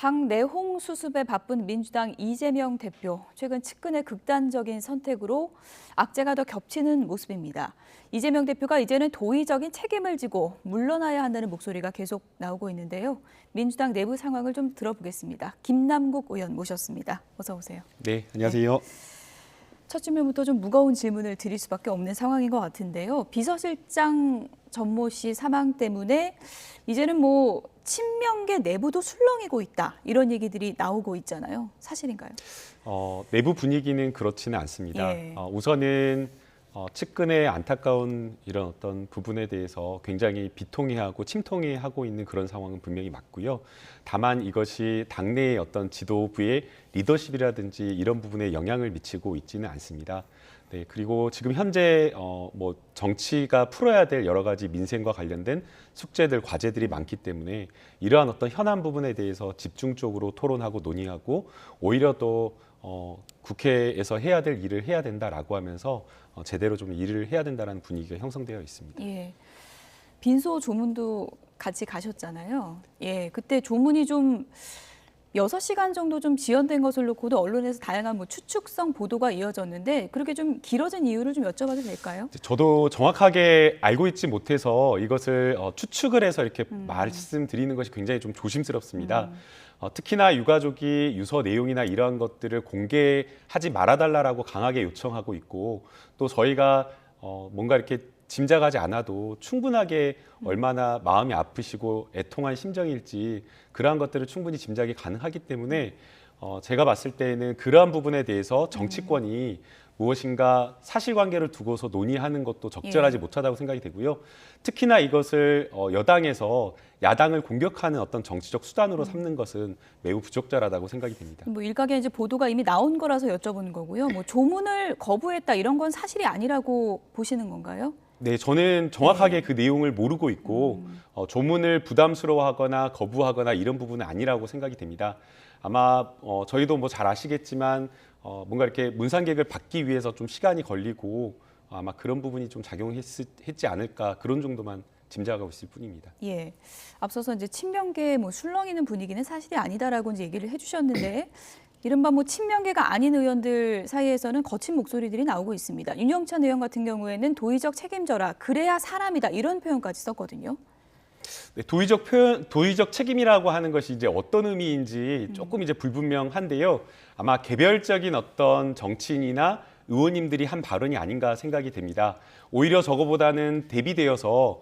당 내홍 수습에 바쁜 민주당 이재명 대표. 최근 측근의 극단적인 선택으로 악재가 더 겹치는 모습입니다. 이재명 대표가 이제는 도의적인 책임을 지고 물러나야 한다는 목소리가 계속 나오고 있는데요. 민주당 내부 상황을 좀 들어보겠습니다. 김남국 의원 모셨습니다. 어서 오세요. 네, 안녕하세요. 첫 질문부터 좀 무거운 질문을 드릴 수밖에 없는 상황인 것 같은데요. 비서실장 전모 씨 사망 때문에 이제는 친명계 내부도 술렁이고 있다. 이런 얘기들이 나오고 있잖아요. 사실인가요? 내부 분위기는 그렇지는 않습니다. 예. 우선은 측근의 안타까운 이런 어떤 부분에 대해서 굉장히 비통해하고 침통해하고 있는 그런 상황은 분명히 맞고요. 다만 이것이 당내의 어떤 지도부의 리더십이라든지 이런 부분에 영향을 미치고 있지는 않습니다. 네, 그리고 지금 현재 정치가 풀어야 될 여러 가지 민생과 관련된 숙제들, 과제들이 많기 때문에 이러한 어떤 현안 부분에 대해서 집중적으로 토론하고 논의하고 오히려 또 국회에서 해야 될 일을 해야 된다라고 하면서 제대로 좀 일을 해야 된다는 분위기가 형성되어 있습니다. 예. 빈소 조문도 같이 가셨잖아요. 예, 그때 조문이 좀 6시간 정도 좀 지연된 것을 놓고도 언론에서 다양한 추측성 보도가 이어졌는데 그렇게 좀 길어진 이유를 좀 여쭤봐도 될까요? 저도 정확하게 알고 있지 못해서 이것을 추측을 해서 이렇게 말씀드리는 것이 굉장히 좀 조심스럽습니다. 특히나 유가족이 유서 내용이나 이러한 것들을 공개하지 말아달라고 강하게 요청하고 있고 또 저희가 뭔가 이렇게 짐작하지 않아도 충분하게 얼마나 마음이 아프시고 애통한 심정일지 그러한 것들을 충분히 짐작이 가능하기 때문에 제가 봤을 때는 그러한 부분에 대해서 정치권이 무엇인가 사실관계를 두고서 논의하는 것도 적절하지 못하다고 생각이 되고요. 특히나 이것을 여당에서 야당을 공격하는 어떤 정치적 수단으로 삼는 것은 매우 부적절하다고 생각이 됩니다. 일각에 이제 보도가 이미 나온 거라서 여쭤보는 거고요. 조문을 거부했다 이런 건 사실이 아니라고 보시는 건가요? 네, 저는 정확하게 그 내용을 모르고 있고 조문을 부담스러워하거나 거부하거나 이런 부분은 아니라고 생각이 됩니다. 아마 저희도 잘 아시겠지만 뭔가 이렇게 문상객을 받기 위해서 좀 시간이 걸리고 아마 그런 부분이 좀 작용했지 않을까 그런 정도만 짐작하고 있을 뿐입니다. 예, 앞서서 이제 친명계 술렁이는 분위기는 사실이 아니다라고 이제 얘기를 해주셨는데 이른바 친명계가 아닌 의원들 사이에서는 거친 목소리들이 나오고 있습니다. 윤영찬 의원 같은 경우에는 도의적 책임져라, 그래야 사람이다 이런 표현까지 썼거든요. 네, 도의적 책임이라고 하는 것이 이제 어떤 의미인지 조금 이제 불분명한데요. 아마 개별적인 어떤 정치인이나 의원님들이 한 발언이 아닌가 생각이 됩니다. 오히려 저거보다는 대비되어서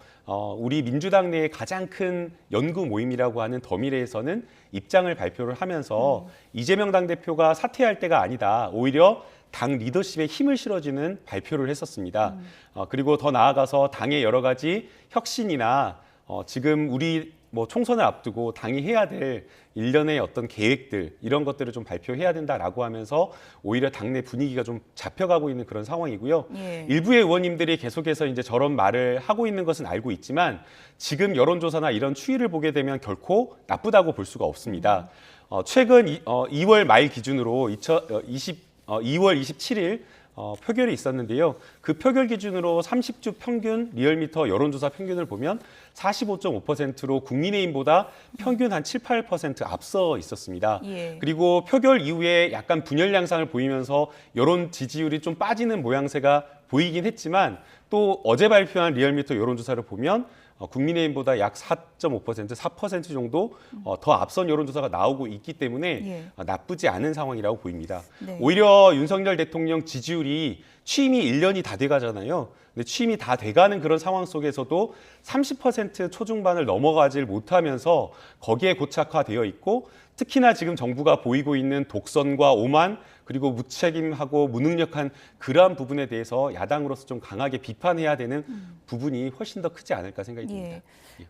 우리 민주당 내의 가장 큰 연구 모임이라고 하는 더미래에서는 입장을 발표를 하면서 이재명 당대표가 사퇴할 때가 아니다. 오히려 당 리더십에 힘을 실어주는 발표를 했었습니다. 그리고 더 나아가서 당의 여러 가지 혁신이나 지금 우리 총선을 앞두고 당이 해야 될 일련의 어떤 계획들 이런 것들을 좀 발표해야 된다라고 하면서 오히려 당내 분위기가 좀 잡혀가고 있는 그런 상황이고요. 예. 일부의 의원님들이 계속해서 이제 저런 말을 하고 있는 것은 알고 있지만 지금 여론조사나 이런 추이를 보게 되면 결코 나쁘다고 볼 수가 없습니다. 최근 2월 말 기준으로 2월 27일 표결이 있었는데요. 그 표결 기준으로 30주 평균 리얼미터 여론조사 평균을 보면 45.5%로 국민의힘보다 평균 한 7, 8% 앞서 있었습니다. 예. 그리고 표결 이후에 약간 분열 양상을 보이면서 여론 지지율이 좀 빠지는 모양새가 보이긴 했지만 또 어제 발표한 리얼미터 여론조사를 보면 국민의힘보다 약 4.5%, 4% 정도 더 앞선 여론조사가 나오고 있기 때문에 나쁘지 않은 상황이라고 보입니다. 네. 오히려 윤석열 대통령 지지율이 취임이 1년이 다 돼가잖아요. 근데 취임이 다 돼가는 그런 상황 속에서도 30% 초중반을 넘어가질 못하면서 거기에 고착화되어 있고 특히나 지금 정부가 보이고 있는 독선과 오만 그리고 무책임하고 무능력한 그러한 부분에 대해서 야당으로서 좀 강하게 비판해야 되는 부분이 훨씬 더 크지 않을까 생각이 듭니다. 예.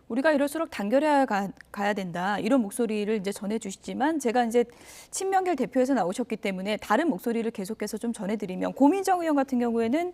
우리가 이럴수록 단결해야 가야 된다 이런 목소리를 이제 전해주시지만 제가 이제 친명계 대표에서 나오셨기 때문에 다른 목소리를 계속해서 좀 전해드리면 고민정 의원 같은 경우에는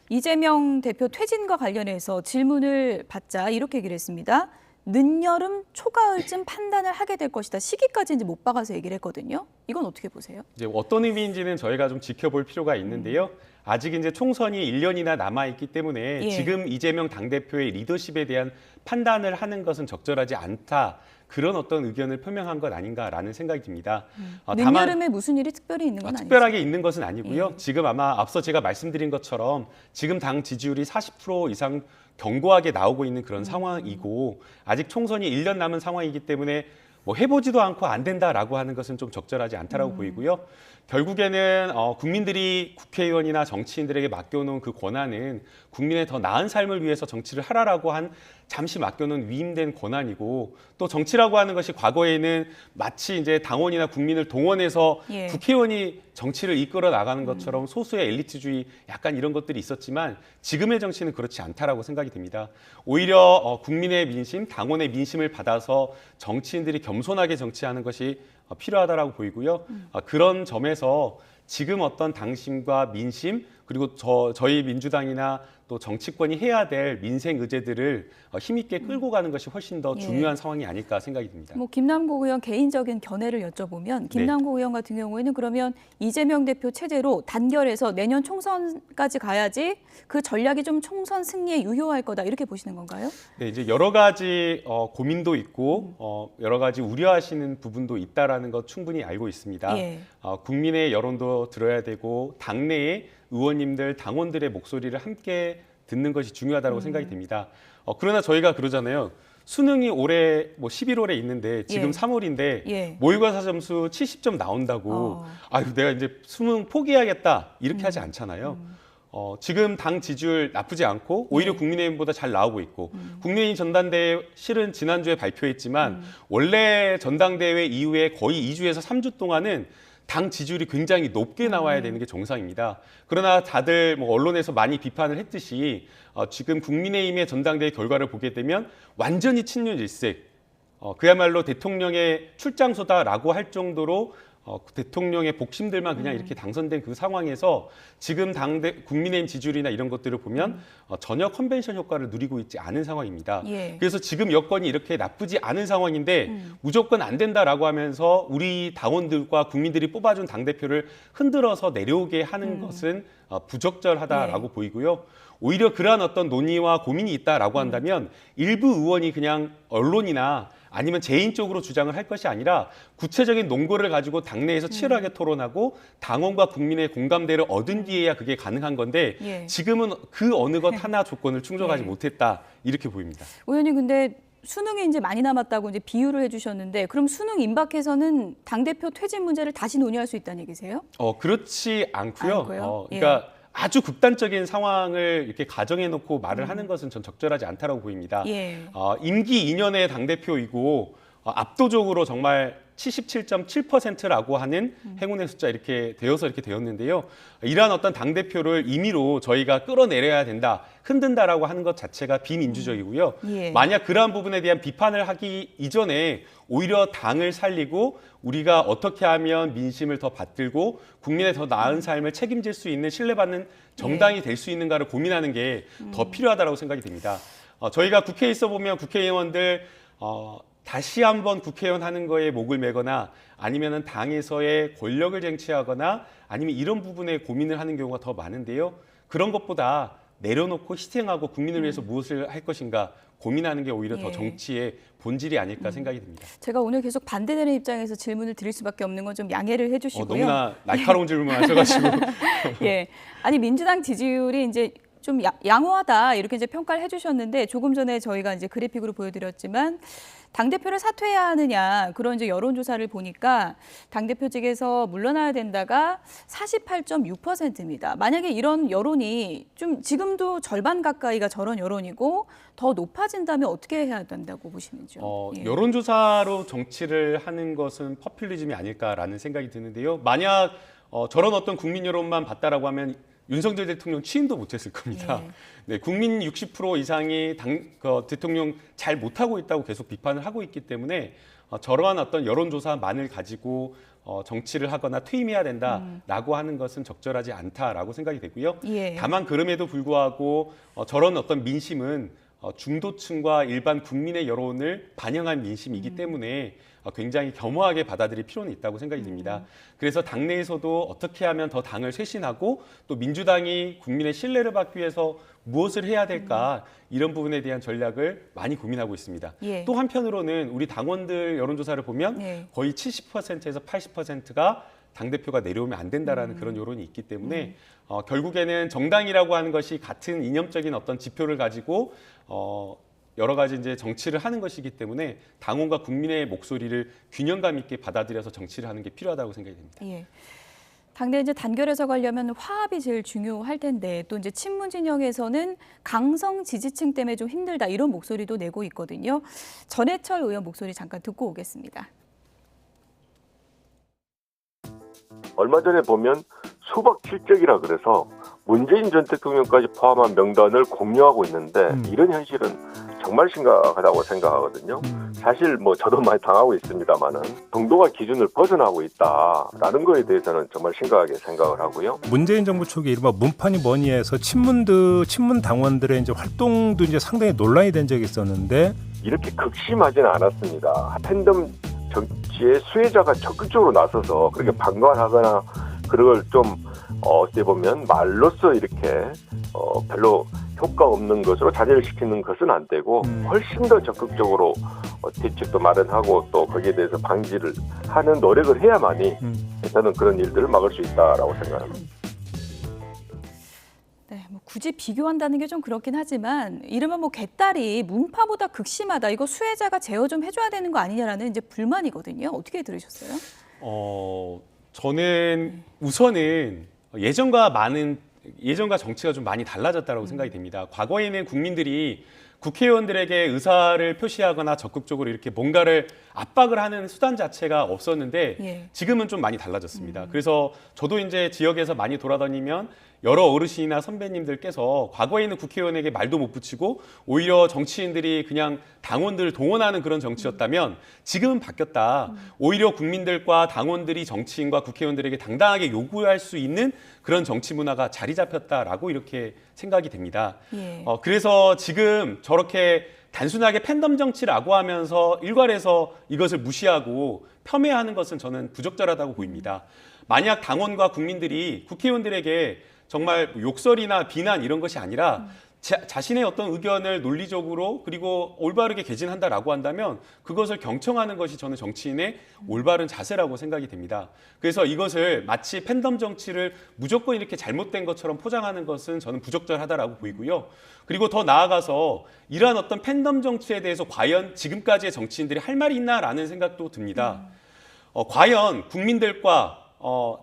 이재명 대표 퇴진과 관련해서 질문을 받자 이렇게 얘기를 했습니다. 늦여름, 초가을쯤 판단을 하게 될 것이다. 시기까지 이제 못 박아서 얘기를 했거든요. 이건 어떻게 보세요? 이제 어떤 의미인지는 저희가 좀 지켜볼 필요가 있는데요. 아직 이제 총선이 1년이나 남아 있기 때문에 예. 지금 이재명 당대표의 리더십에 대한 판단을 하는 것은 적절하지 않다. 그런 어떤 의견을 표명한 것 아닌가라는 생각이 듭니다. 늦여름에 무슨 일이 특별히 있는 건 아니죠? 특별하게 있는 것은 아니고요. 예. 지금 아마 앞서 제가 말씀드린 것처럼 지금 당 지지율이 40% 이상 견고하게 나오고 있는 그런 상황이고 아직 총선이 1년 남은 상황이기 때문에 뭐 해보지도 않고 안 된다라고 하는 것은 좀 적절하지 않다라고 보이고요. 결국에는 국민들이 국회의원이나 정치인들에게 맡겨놓은 그 권한은 국민의 더 나은 삶을 위해서 정치를 하라라고 한 잠시 맡겨놓은 위임된 권한이고 또 정치라고 하는 것이 과거에는 마치 이제 당원이나 국민을 동원해서 예. 국회의원이 정치를 이끌어 나가는 것처럼 소수의 엘리트주의 약간 이런 것들이 있었지만 지금의 정치는 그렇지 않다라고 생각이 듭니다. 오히려 국민의 민심, 당원의 민심을 받아서 정치인들이 겸손하게 정치하는 것이 필요하다라고 보이고요. 그런 점에서 지금 어떤 당심과 민심 그리고 저희 민주당이나 또 정치권이 해야 될 민생 의제들을 힘있게 끌고 가는 것이 훨씬 더 중요한 상황이 아닐까 생각이 듭니다. 뭐 김남국 의원 개인적인 견해를 여쭤보면 김남국 의원 같은 경우에는 그러면 이재명 대표 체제로 단결해서 내년 총선까지 가야지 그 전략이 좀 총선 승리에 유효할 거다 이렇게 보시는 건가요? 네, 이제 여러 가지 고민도 있고 여러 가지 우려하시는 부분도 있다라는 것 충분히 알고 있습니다. 예. 국민의 여론도 들어야 되고 당내의 의원님들, 당원들의 목소리를 함께 듣는 것이 중요하다고 생각이 됩니다. 그러나 저희가 그러잖아요. 수능이 올해 뭐 11월에 있는데 지금 예. 3월인데 예. 모의고사 점수 70점 나온다고 아유 내가 이제 수능 포기해야겠다 이렇게 하지 않잖아요. 지금 당 지지율 나쁘지 않고 오히려 국민의힘보다 잘 나오고 있고 국민의힘 전당대회 실은 지난주에 발표했지만 원래 전당대회 이후에 거의 2주에서 3주 동안은 당 지지율이 굉장히 높게 나와야 되는 게 정상입니다. 그러나 다들 뭐 언론에서 많이 비판을 했듯이 지금 국민의힘의 전당대회 결과를 보게 되면 완전히 친윤 일색, 그야말로 대통령의 출장소다라고 할 정도로 대통령의 복심들만 그냥 이렇게 당선된 그 상황에서 지금 국민의힘 지지율이나 이런 것들을 보면 전혀 컨벤션 효과를 누리고 있지 않은 상황입니다. 예. 그래서 지금 여건이 이렇게 나쁘지 않은 상황인데 무조건 안 된다라고 하면서 우리 당원들과 국민들이 뽑아준 당대표를 흔들어서 내려오게 하는 것은 부적절하다라고 보이고요. 오히려 그러한 어떤 논의와 고민이 있다라고 한다면 일부 의원이 그냥 언론이나 아니면 개인적으로 주장을 할 것이 아니라 구체적인 논거를 가지고 당내에서 치열하게 토론하고 당원과 국민의 공감대를 얻은 뒤에야 그게 가능한 건데 예. 지금은 그 어느 것 하나 조건을 충족하지 예. 못했다 이렇게 보입니다. 의원님 근데 수능이 이제 많이 남았다고 이제 비유를 해주셨는데 그럼 수능 임박해서는 당대표 퇴진 문제를 다시 논의할 수 있다는 얘기세요? 그렇지 않고요. 않고요? 그러니까 아주 극단적인 상황을 이렇게 가정해 놓고 말을 하는 것은 전 적절하지 않다라고 보입니다. 예. 임기 2년의 당대표이고 압도적으로 정말 77.7%라고 하는 행운의 숫자 이렇게 되었는데요. 이러한 어떤 당대표를 임의로 저희가 끌어내려야 된다, 흔든다라고 하는 것 자체가 비민주적이고요. 예. 만약 그러한 부분에 대한 비판을 하기 이전에 오히려 당을 살리고 우리가 어떻게 하면 민심을 더 받들고 국민의 더 나은 삶을 책임질 수 있는 신뢰받는 정당이 될 수 있는가를 고민하는 게 더 필요하다고 생각이 됩니다. 저희가 국회에 있어 보면 국회의원들 다시 한번 국회의원 하는 거에 목을 매거나 아니면은 당에서의 권력을 쟁취하거나 아니면 이런 부분에 고민을 하는 경우가 더 많은데요. 그런 것보다 내려놓고 희생하고 국민을 위해서 무엇을 할 것인가 고민하는 게 오히려 더 정치의 본질이 아닐까 생각이 듭니다. 제가 오늘 계속 반대되는 입장에서 질문을 드릴 수밖에 없는 건 좀 양해를 해주시고요. 너무나 날카로운 질문 하셔가지고. 예, 아니 민주당 지지율이 이제 좀 양호하다 이렇게 이제 평가를 해주셨는데 조금 전에 저희가 이제 그래픽으로 보여드렸지만 당 대표를 사퇴해야 하느냐 그런 이제 여론조사를 보니까 당 대표직에서 물러나야 된다가 48.6%입니다. 만약에 이런 여론이 좀 지금도 절반 가까이가 저런 여론이고 더 높아진다면 어떻게 해야 된다고 보시는지요? 예. 여론조사로 정치를 하는 것은 퍼퓰리즘이 아닐까라는 생각이 드는데요. 만약 저런 어떤 국민 여론만 봤다라고 하면 윤석열 대통령 취임도 못했을 겁니다. 네, 국민 60% 이상이 대통령 잘 못하고 있다고 계속 비판을 하고 있기 때문에 저러한 어떤 여론조사만을 가지고 정치를 하거나 퇴임해야 된다라고 하는 것은 적절하지 않다라고 생각이 되고요. 예. 다만 그럼에도 불구하고 저런 어떤 민심은 중도층과 일반 국민의 여론을 반영한 민심이기 때문에 굉장히 겸허하게 받아들일 필요는 있다고 생각이 듭니다. 그래서 당내에서도 어떻게 하면 더 당을 쇄신하고 또 민주당이 국민의 신뢰를 받기 위해서 무엇을 해야 될까 이런 부분에 대한 전략을 많이 고민하고 있습니다. 예. 또 한편으로는 우리 당원들 여론조사를 보면 예. 거의 70%에서 80%가 당대표가 내려오면 안 된다라는 그런 여론이 있기 때문에 결국에는 정당이라고 하는 것이 같은 이념적인 어떤 지표를 가지고 여러 가지 이제 정치를 하는 것이기 때문에 당원과 국민의 목소리를 균형감 있게 받아들여서 정치를 하는 게 필요하다고 생각이 됩니다. 예. 당내 이제 단결해서 가려면 화합이 제일 중요할 텐데 또 이제 친문 진영에서는 강성 지지층 때문에 좀 힘들다 이런 목소리도 내고 있거든요. 전해철 의원 목소리 잠깐 듣고 오겠습니다. 얼마 전에 보면 수박 칠적이라 그래서 문재인 전 대통령까지 포함한 명단을 공유하고 있는데 이런 현실은 정말 심각하다고 생각하거든요. 사실 뭐 저도 많이 당하고 있습니다만은 정도가 기준을 벗어나고 있다라는 거에 대해서는 정말 심각하게 생각을 하고요. 문재인 정부 초기에 이른바 문판이 뭐니해서 친문 당원들의 이제 활동도 이제 상당히 논란이 된 적이 있었는데 이렇게 극심하지는 않았습니다. 팬덤 정치의 수혜자가 적극적으로 나서서 그렇게 방관하거나 그걸 좀 어떻게 보면 말로써 이렇게 별로 효과 없는 것으로 자제를 시키는 것은 안 되고 훨씬 더 적극적으로 대책도 마련하고 또 거기에 대해서 방지를 하는 노력을 해야만이 저는 그런 일들을 막을 수 있다라고 생각합니다. 네, 뭐 굳이 비교한다는 게 좀 그렇긴 하지만 이른바 뭐 개딸이 문파보다 극심하다. 이거 수혜자가 제어 좀 해줘야 되는 거 아니냐라는 이제 불만이거든요. 어떻게 들으셨어요? 저는 우선은 예전과 정치가 좀 많이 달라졌다고 생각이 됩니다. 과거에는 국민들이 국회의원들에게 의사를 표시하거나 적극적으로 이렇게 뭔가를 압박을 하는 수단 자체가 없었는데 예. 지금은 좀 많이 달라졌습니다. 그래서 저도 이제 지역에서 많이 돌아다니면 여러 어르신이나 선배님들께서 과거에는 국회의원에게 말도 못 붙이고 오히려 정치인들이 그냥 당원들을 동원하는 그런 정치였다면 지금은 바뀌었다. 오히려 국민들과 당원들이 정치인과 국회의원들에게 당당하게 요구할 수 있는 그런 정치 문화가 자리 잡혔다라고 이렇게 생각이 됩니다. 예. 그래서 지금 저렇게 단순하게 팬덤 정치라고 하면서 일괄해서 이것을 무시하고 폄훼하는 것은 저는 부적절하다고 보입니다. 만약 당원과 국민들이 국회의원들에게 정말 욕설이나 비난 이런 것이 아니라 자신의 어떤 의견을 논리적으로 그리고 올바르게 개진한다라고 한다면 그것을 경청하는 것이 저는 정치인의 올바른 자세라고 생각이 됩니다. 그래서 이것을 마치 팬덤 정치를 무조건 이렇게 잘못된 것처럼 포장하는 것은 저는 부적절하다라고 보이고요. 그리고 더 나아가서 이러한 어떤 팬덤 정치에 대해서 과연 지금까지의 정치인들이 할 말이 있나라는 생각도 듭니다. 과연 국민들과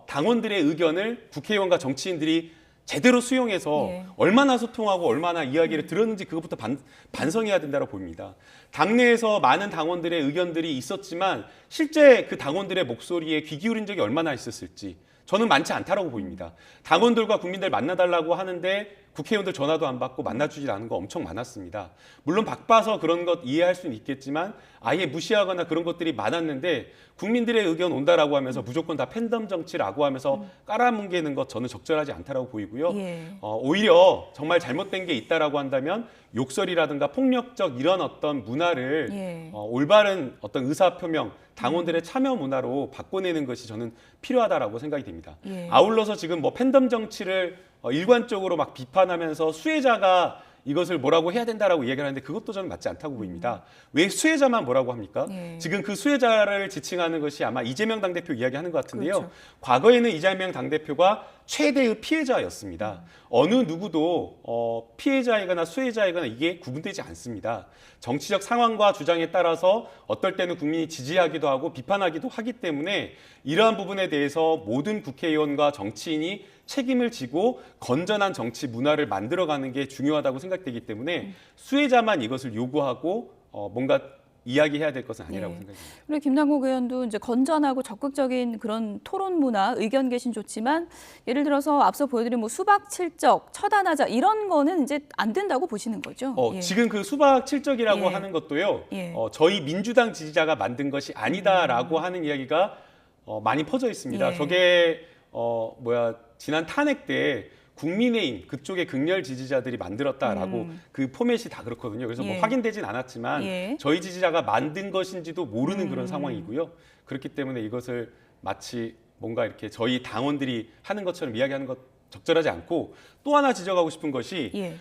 당원들의 의견을 국회의원과 정치인들이 제대로 수용해서 예. 얼마나 소통하고 얼마나 이야기를 들었는지 그것부터 반성해야 된다고 보입니다. 당내에서 많은 당원들의 의견들이 있었지만 실제 그 당원들의 목소리에 귀 기울인 적이 얼마나 있었을지 저는 많지 않다라고 보입니다. 당원들과 국민들 만나달라고 하는데 국회의원들 전화도 안 받고 만나주질 않은 거 엄청 많았습니다. 물론 바빠서 그런 것 이해할 수는 있겠지만 아예 무시하거나 그런 것들이 많았는데 국민들의 의견 온다라고 하면서 무조건 다 팬덤 정치라고 하면서 깔아뭉개는 것 저는 적절하지 않다라고 보이고요. 예. 오히려 정말 잘못된 게 있다라고 한다면 욕설이라든가 폭력적 이런 어떤 문화를 예. 올바른 어떤 의사표명, 당원들의 참여 문화로 바꿔내는 것이 저는 필요하다라고 생각이 됩니다. 예. 아울러서 지금 뭐 팬덤 정치를 일관적으로 막 비판하면서 수혜자가 이것을 뭐라고 해야 된다라고 이야기를 하는데 그것도 저는 맞지 않다고 보입니다. 왜 수혜자만 뭐라고 합니까? 예. 지금 그 수혜자를 지칭하는 것이 아마 이재명 당대표 이야기하는 것 같은데요. 그렇죠. 과거에는 이재명 당대표가 최대의 피해자였습니다. 어느 누구도 피해자이거나 수혜자이거나 이게 구분되지 않습니다. 정치적 상황과 주장에 따라서 어떨 때는 국민이 지지하기도 하고 비판하기도 하기 때문에 이러한 부분에 대해서 모든 국회의원과 정치인이 책임을 지고 건전한 정치 문화를 만들어가는 게 중요하다고 생각되기 때문에 수혜자만 이것을 요구하고 뭔가 이야기해야 될 것은 아니라고 예. 생각합니다. 그리고 김남국 의원도 이제 건전하고 적극적인 그런 토론 문화, 의견 개신 좋지만 예를 들어서 앞서 보여드린 뭐 수박 칠적, 처단하자 이런 거는 이제 안 된다고 보시는 거죠? 예. 지금 그 수박 칠적이라고 예. 하는 것도요. 예. 저희 민주당 지지자가 만든 것이 아니다라고 하는 이야기가 많이 퍼져 있습니다. 예. 저게 지난 탄핵 때 국민의힘 그쪽의 극렬 지지자들이 만들었다라고 그 포맷이 다 그렇거든요. 그래서 뭐 예. 확인되진 않았지만 예. 저희 지지자가 만든 것인지도 모르는 그런 상황이고요. 그렇기 때문에 이것을 마치 뭔가 이렇게 저희 당원들이 하는 것처럼 이야기하는 것 적절하지 않고, 또 하나 지적하고 싶은 것이 예.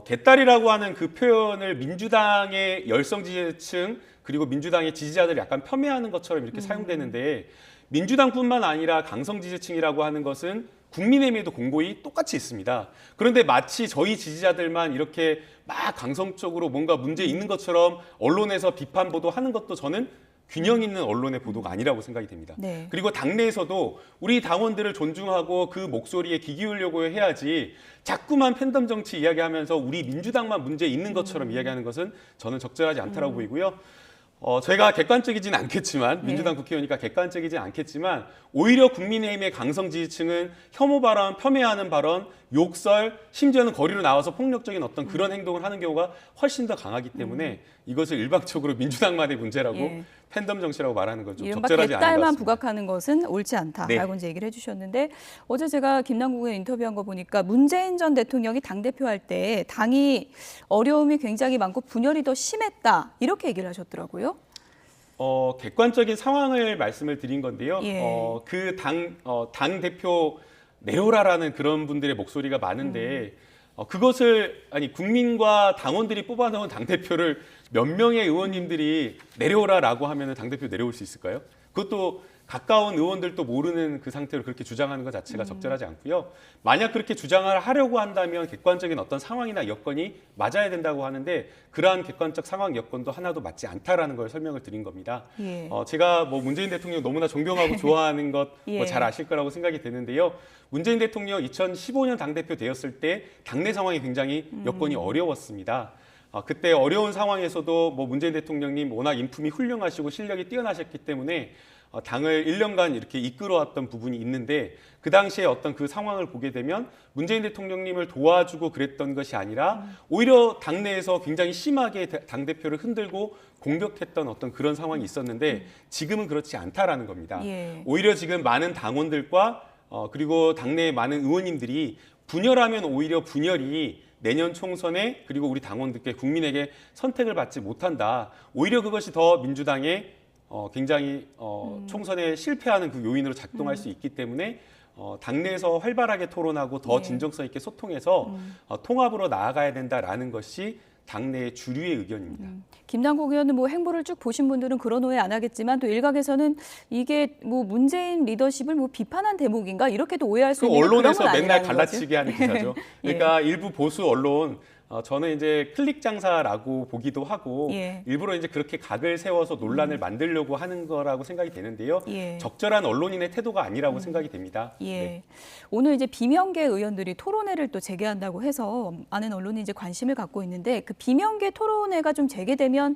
개딸이라고 하는 그 표현을 민주당의 열성 지지층 그리고 민주당의 지지자들이 약간 폄훼하는 것처럼 이렇게 사용되는데, 민주당뿐만 아니라 강성 지지층이라고 하는 것은 국민의힘에도 공고히 똑같이 있습니다. 그런데 마치 저희 지지자들만 이렇게 막 강성적으로 뭔가 문제 있는 것처럼 언론에서 비판 보도하는 것도 저는 균형 있는 언론의 보도가 아니라고 생각이 됩니다. 네. 그리고 당내에서도 우리 당원들을 존중하고 그 목소리에 귀 기울려고 해야지, 자꾸만 팬덤 정치 이야기하면서 우리 민주당만 문제 있는 것처럼 이야기하는 것은 저는 적절하지 않다라고 보이고요. 제가 객관적이진 않겠지만, 민주당 국회의원이니까 객관적이진 않겠지만, 오히려 국민의힘의 강성 지지층은 혐오 발언, 폄훼하는 발언, 욕설, 심지어는 거리로 나와서 폭력적인 어떤 그런 행동을 하는 경우가 훨씬 더 강하기 때문에 이것을 일방적으로 민주당만의 문제라고 예. 팬덤 정치라고 말하는 건 좀 이른바 적절하지 않은 것 개딸만 같습니다. 부각하는 것은 옳지 않다라고 네. 이제 얘기를 해주셨는데, 어제 제가 김남국 의원 인터뷰한 거 보니까 문재인 전 대통령이 당대표 할 때 당이 어려움이 굉장히 많고 분열이 더 심했다 이렇게 얘기를 하셨더라고요. 객관적인 상황을 말씀을 드린 건데요. 예. 그 당 대표 내려오라라는 그런 분들의 목소리가 많은데, 그것을 국민과 당원들이 뽑아놓은 당 대표를 몇 명의 의원님들이 내려오라라고 하면 당 대표 내려올 수 있을까요? 그것도 가까운 의원들도 모르는 그 상태로 그렇게 주장하는 것 자체가 적절하지 않고요. 만약 그렇게 주장을 하려고 한다면 객관적인 어떤 상황이나 여건이 맞아야 된다고 하는데, 그러한 객관적 상황 여건도 하나도 맞지 않다라는 걸 설명을 드린 겁니다. 예. 제가 뭐 문재인 대통령 너무나 존경하고 좋아하는 것 예. 잘 아실 거라고 생각이 되는데요. 문재인 대통령 2015년 당대표 되었을 때 당내 상황이 굉장히 여건이 어려웠습니다. 그때 어려운 상황에서도 뭐 문재인 대통령님 워낙 인품이 훌륭하시고 실력이 뛰어나셨기 때문에 당을 1년간 이렇게 이끌어왔던 부분이 있는데, 그 당시에 어떤 그 상황을 보게 되면 문재인 대통령님을 도와주고 그랬던 것이 아니라 오히려 당내에서 굉장히 심하게 당대표를 흔들고 공격했던 어떤 그런 상황이 있었는데, 지금은 그렇지 않다라는 겁니다. 예. 오히려 지금 많은 당원들과 그리고 당내의 많은 의원님들이 분열하면 오히려 분열이 내년 총선에 그리고 우리 당원들께 국민에게 선택을 받지 못한다. 오히려 그것이 더 민주당의 굉장히 총선에 실패하는 그 요인으로 작동할 수 있기 때문에 당내에서 활발하게 토론하고 더 네. 진정성 있게 소통해서 통합으로 나아가야 된다라는 것이 당내의 주류의 의견입니다. 김남국 의원은 뭐 행보를 쭉 보신 분들은 그런 오해 안 하겠지만, 또 일각에서는 이게 뭐 문재인 리더십을 뭐 비판한 대목인가 이렇게도 오해할 수 그 있는 그런 언론에서 건 맨날 아니라는 갈라치게 하는 기사죠. 예. 그러니까 일부 보수 언론, 저는 이제 클릭 장사라고 보기도 하고, 예. 일부러 이제 그렇게 각을 세워서 논란을 만들려고 하는 거라고 생각이 되는데요. 예. 적절한 언론인의 태도가 아니라고 생각이 됩니다. 예. 네. 오늘 이제 비명계 의원들이 토론회를 또 재개한다고 해서 많은 언론이 이제 관심을 갖고 있는데, 그 비명계 토론회가 좀 재개되면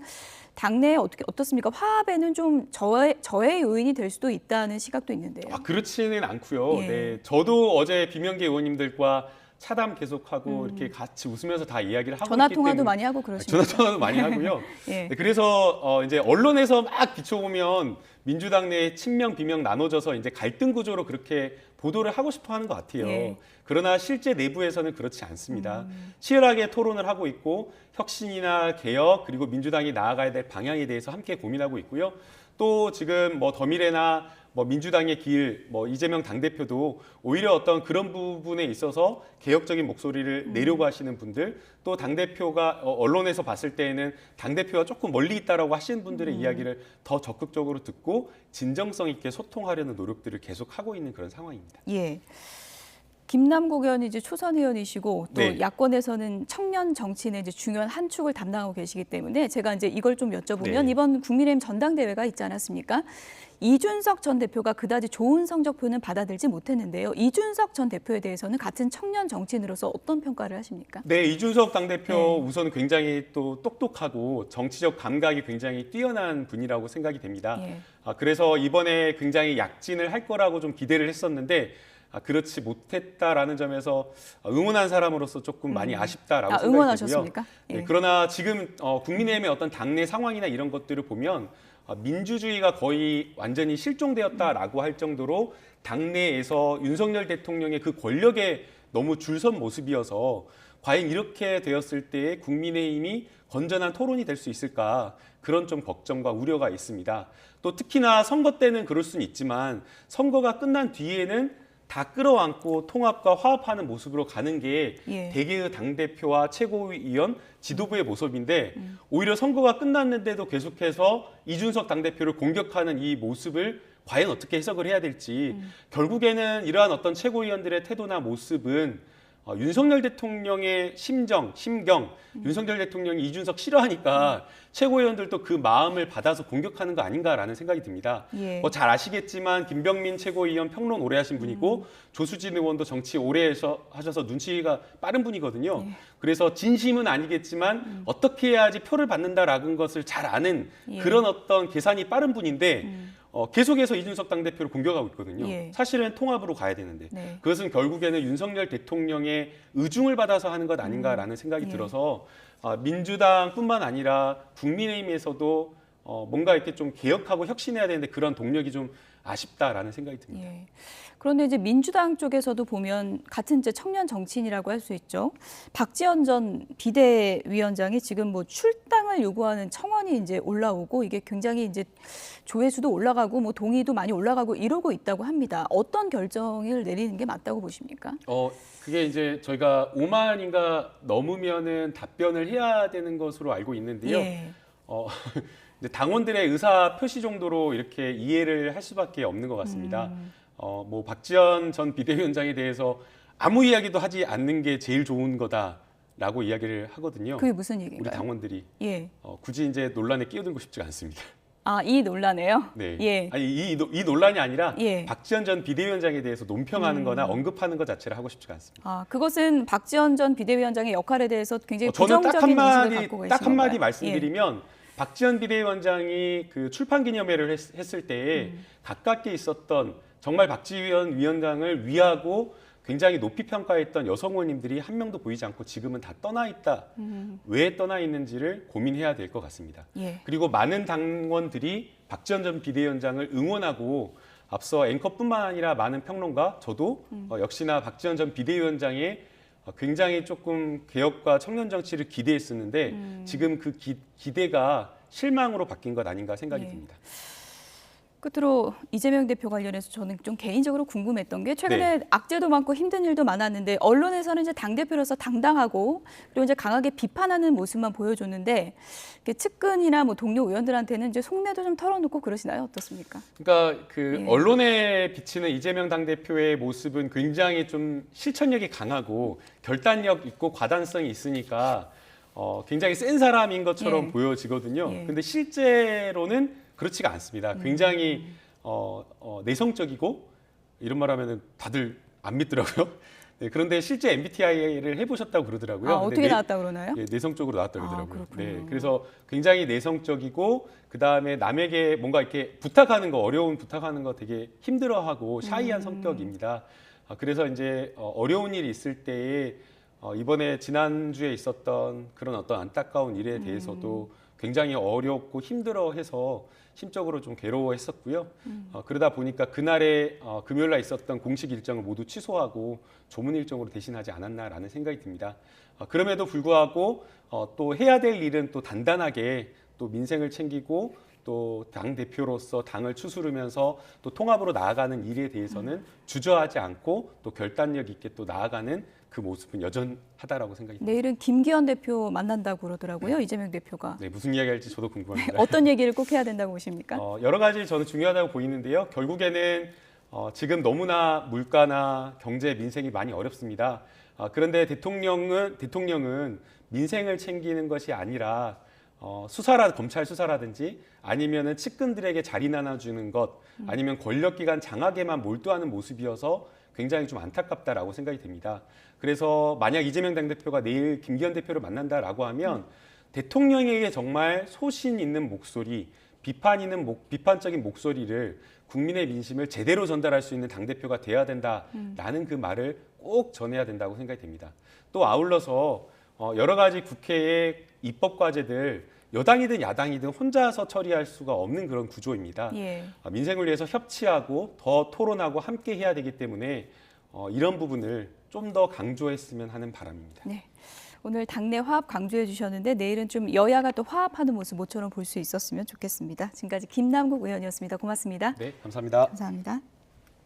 당내에 어떻습니까? 화합에는 좀 저의 요인이 될 수도 있다는 시각도 있는데요. 그렇지는 않고요. 예. 네, 저도 어제 비명계 의원님들과 차담 계속하고 이렇게 같이 웃으면서 다 이야기를 하고 전화 있기 통화도 때문에 많이 하고 그러시죠. 전화 통화도 많이 하고요. 예. 네, 그래서 이제 언론에서 막 비춰보면 민주당 내 친명 비명 나눠져서 이제 갈등 구조로 그렇게 보도를 하고 싶어 하는 것 같아요. 예. 그러나 실제 내부에서는 그렇지 않습니다. 치열하게 토론을 하고 있고, 혁신이나 개혁 그리고 민주당이 나아가야 될 방향에 대해서 함께 고민하고 있고요. 또 지금 뭐 더미래나 뭐 민주당의 길, 뭐 이재명 당대표도 오히려 어떤 그런 부분에 있어서 개혁적인 목소리를 내려고 하시는 분들, 또 당대표가 언론에서 봤을 때에는 당대표가 조금 멀리 있다라고 하시는 분들의 이야기를 더 적극적으로 듣고 진정성 있게 소통하려는 노력들을 계속하고 있는 그런 상황입니다. 예. 김남국 의원이 이제 초선 의원이시고, 또 네. 야권에서는 청년 정치인의 이제 중요한 한 축을 담당하고 계시기 때문에 제가 이제 이걸 좀 여쭤보면, 네. 이번 국민의힘 전당대회가 있지 않았습니까? 이준석 전 대표가 그다지 좋은 성적표는 받아들지 못했는데요. 이준석 전 대표에 대해서는 같은 청년 정치인으로서 어떤 평가를 하십니까? 네, 이준석 당대표 네. 우선 굉장히 또 똑똑하고 정치적 감각이 굉장히 뛰어난 분이라고 생각이 됩니다. 예. 그래서 이번에 굉장히 약진을 할 거라고 좀 기대를 했었는데, 그렇지 못했다라는 점에서 응원한 사람으로서 조금 많이 아쉽다라고 생각이 응원하셨습니까? 되고요. 예. 네, 그러나 지금 국민의힘의 어떤 당내 상황이나 이런 것들을 보면 민주주의가 거의 완전히 실종되었다라고 할 정도로 당내에서 윤석열 대통령의 그 권력의 너무 줄선 모습이어서 과연 이렇게 되었을 때 국민의힘이 건전한 토론이 될 수 있을까 그런 좀 걱정과 우려가 있습니다. 또 특히나 선거 때는 그럴 수는 있지만 선거가 끝난 뒤에는 다 끌어안고 통합과 화합하는 모습으로 가는 게 예. 대개의 당대표와 최고위원 지도부의 모습인데 오히려 선거가 끝났는데도 계속해서 이준석 당대표를 공격하는 이 모습을 과연 어떻게 해석을 해야 될지 결국에는 이러한 어떤 최고위원들의 태도나 모습은 윤석열 대통령의 심경, 윤석열 대통령이 이준석 싫어하니까 최고위원들도 그 마음을 받아서 공격하는 거 아닌가라는 생각이 듭니다. 예. 잘 아시겠지만 김병민 최고위원 평론 오래 하신 분이고 조수진 의원도 정치 오래 하셔서 눈치가 빠른 분이거든요. 예. 그래서 진심은 아니겠지만 어떻게 해야지 표를 받는다라는 것을 잘 아는 예. 그런 어떤 계산이 빠른 분인데 계속해서 이준석 당대표를 공격하고 있거든요. 예. 사실은 통합으로 가야 되는데 네. 그것은 결국에는 윤석열 대통령의 의중을 받아서 하는 것 아닌가라는 생각이 예. 들어서 민주당뿐만 아니라 국민의힘에서도 뭔가 이렇게 좀 개혁하고 혁신해야 되는데 그런 동력이 좀 아쉽다라는 생각이 듭니다. 예. 그런데 이제 민주당 쪽에서도 보면 같은 이제 청년 정치인이라고 할 수 있죠. 박지원 전 비대위원장이 지금 뭐 출당을 요구하는 청원이 이제 올라오고 이게 굉장히 이제 조회수도 올라가고 뭐 동의도 많이 올라가고 이러고 있다고 합니다. 어떤 결정을 내리는 게 맞다고 보십니까? 그게 이제 저희가 5만인가 넘으면은 답변을 해야 되는 것으로 알고 있는데요. 예. 이제 당원들의 의사 표시 정도로 이렇게 이해를 할 수밖에 없는 것 같습니다. 뭐 박지원 전 비대위원장에 대해서 아무 이야기도 하지 않는 게 제일 좋은 거다라고 이야기를 하거든요. 그게 무슨 우리 얘기인가요? 당원들이 예. 굳이 이제 논란에 끼어들고 싶지가 않습니다. 아, 이 논란이에요? 네. 예. 아니 이 논란이 아니라 예. 박지원 전 비대위원장에 대해서 논평하는 거나 언급하는 것 자체를 하고 싶지가 않습니다. 아, 그것은 박지원 전 비대위원장의 역할에 대해서 굉장히 저는 부정적인 인식을 갖고 계신 딱 한마디 건가요? 말씀드리면 박지원 비대위원장이 그 출판 기념회를 했을 때에 가깝게 있었던 정말 박지원 위원장을 위하고 굉장히 높이 평가했던 여성 의원님들이 한 명도 보이지 않고 지금은 다 떠나 있다. 왜 떠나 있는지를 고민해야 될 것 같습니다. 예. 그리고 많은 당원들이 박지원 전 비대위원장을 응원하고 앞서 앵커뿐만 아니라 많은 평론가, 저도 역시나 박지원 전 비대위원장의 굉장히 조금 개혁과 청년 정치를 기대했었는데 지금 그 기대가 실망으로 바뀐 것 아닌가 생각이 예. 듭니다. 끝으로 이재명 대표 관련해서 저는 좀 개인적으로 궁금했던 게 최근에 네. 악재도 많고 힘든 일도 많았는데 언론에서는 이제 당대표로서 당당하고 그리고 이제 강하게 비판하는 모습만 보여줬는데 측근이나 뭐 동료 의원들한테는 이제 속내도 좀 털어놓고 그러시나요? 어떻습니까? 그러니까 그 예. 언론에 비치는 이재명 당대표의 모습은 굉장히 좀 실천력이 강하고 결단력 있고 과단성이 있으니까 굉장히 센 사람인 것처럼 예. 보여지거든요. 예. 근데 실제로는 그렇지가 않습니다. 굉장히 내성적이고 이런 말하면은 다들 안 믿더라고요. 네, 그런데 실제 MBTI를 해보셨다고 그러더라고요. 아, 근데 어떻게 나왔다고 그러나요? 예, 내성적으로 나왔다고 아, 그러더라고요. 그렇군요. 네, 그래서 굉장히 내성적이고 그 다음에 남에게 뭔가 이렇게 부탁하는 거 어려운 부탁하는 거 되게 힘들어하고 샤이한 성격입니다. 그래서 이제 어려운 일이 있을 때에 이번에 지난주에 있었던 그런 어떤 안타까운 일에 대해서도 굉장히 어렵고 힘들어해서 심적으로 좀 괴로워했었고요. 그러다 보니까 그날에 금요일 날 있었던 공식 일정을 모두 취소하고 조문 일정으로 대신하지 않았나라는 생각이 듭니다. 그럼에도 불구하고 또 해야 될 일은 또 단단하게 또 민생을 챙기고 또 당 대표로서 당을 추스르면서 또 통합으로 나아가는 일에 대해서는 주저하지 않고 또 결단력 있게 또 나아가는 그 모습은 여전하다라고 생각이 듭니다. 내일은 김기현 대표 만난다고 그러더라고요. 이재명 대표가. 네, 무슨 이야기 할지 저도 궁금합니다. 어떤 얘기를 꼭 해야 된다고 보십니까? 여러 가지 저는 중요하다고 보이는데요. 결국에는 지금 너무나 물가나 경제, 민생이 많이 어렵습니다. 그런데 대통령은 민생을 챙기는 것이 아니라 검찰 수사라든지 아니면은 측근들에게 자리 나눠주는 것 아니면 권력기관 장악에만 몰두하는 모습이어서 굉장히 좀 안타깝다라고 생각이 됩니다. 그래서 만약 이재명 당대표가 내일 김기현 대표를 만난다라고 하면 대통령에게 정말 소신 있는 목소리, 비판적인 목소리를 국민의 민심을 제대로 전달할 수 있는 당대표가 돼야 된다라는 그 말을 꼭 전해야 된다고 생각이 됩니다. 또 아울러서 여러 가지 국회의 입법 과제들 여당이든 야당이든 혼자서 처리할 수가 없는 그런 구조입니다. 예. 민생을 위해서 협치하고 더 토론하고 함께 해야 되기 때문에 이런 부분을 좀 더 강조했으면 하는 바람입니다. 네. 오늘 당내 화합 강조해 주셨는데 내일은 좀 여야가 또 화합하는 모습 모처럼 볼 수 있었으면 좋겠습니다. 지금까지 김남국 의원이었습니다. 고맙습니다. 네, 감사합니다. 감사합니다.